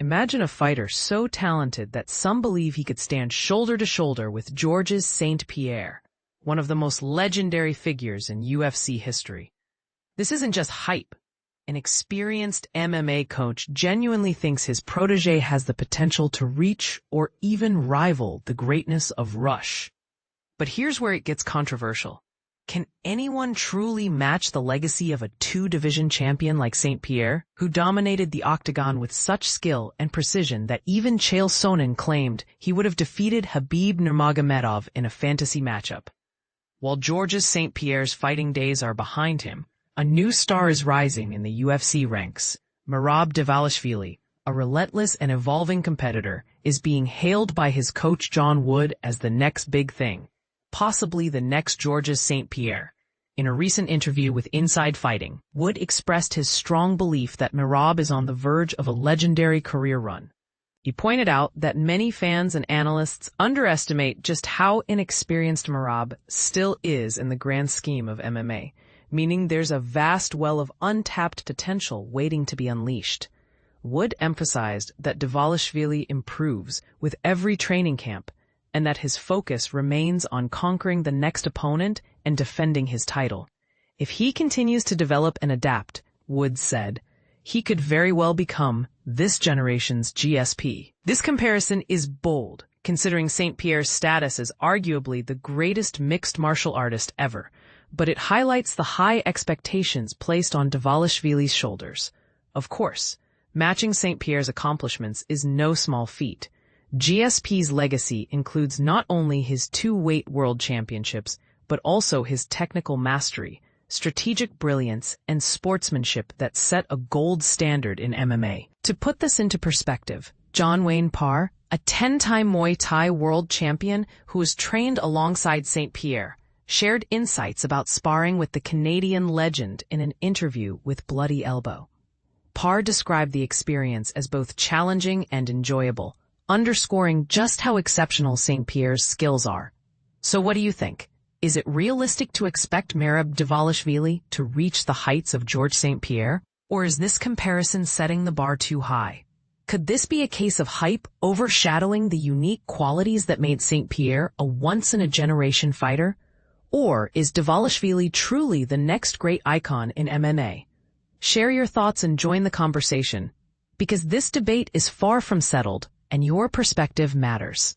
Imagine a fighter so talented that some believe he could stand shoulder to shoulder with Georges St-Pierre, one of the most legendary figures in UFC history. This isn't just hype. An experienced MMA coach genuinely thinks his protege has the potential to reach or even rival the greatness of Rush. But here's where it gets controversial. Can anyone truly match the legacy of a two-division champion like St-Pierre, who dominated the octagon with such skill and precision that even Chael Sonnen claimed he would have defeated Khabib Nurmagomedov in a fantasy matchup? While Georges St-Pierre's fighting days are behind him, a new star is rising in the UFC ranks. Merab Dvalishvili, a relentless and evolving competitor, is being hailed by his coach John Wood as the next big thing, possibly the next Georges St-Pierre. In a recent interview with Inside Fighting, Wood expressed his strong belief that Merab is on the verge of a legendary career run. He pointed out that many fans and analysts underestimate just how inexperienced Merab still is in the grand scheme of MMA, meaning there's a vast well of untapped potential waiting to be unleashed. Wood emphasized that Dvalishvili improves with every training camp, and that his focus remains on conquering the next opponent and defending his title. If he continues to develop and adapt, Wood said, he could very well become this generation's GSP. This comparison is bold, considering St-Pierre's status as arguably the greatest mixed martial artist ever, but it highlights the high expectations placed on Dvalishvili's shoulders. Of course, matching St-Pierre's accomplishments is no small feat. GSP's legacy includes not only his two-weight world championships, but also his technical mastery, strategic brilliance, and sportsmanship that set a gold standard in MMA. To put this into perspective, John Wayne Parr, a 10-time Muay Thai world champion who was trained alongside St-Pierre, shared insights about sparring with the Canadian legend in an interview with Bloody Elbow. Parr described the experience as both challenging and enjoyable, underscoring just how exceptional St-Pierre's skills are. So what do you think? Is it realistic to expect Merab Dvalishvili to reach the heights of Georges St-Pierre? Or is this comparison setting the bar too high? Could this be a case of hype overshadowing the unique qualities that made St-Pierre a once-in-a-generation fighter? Or is Dvalishvili truly the next great icon in MMA? Share your thoughts and join the conversation, because this debate is far from settled, and your perspective matters.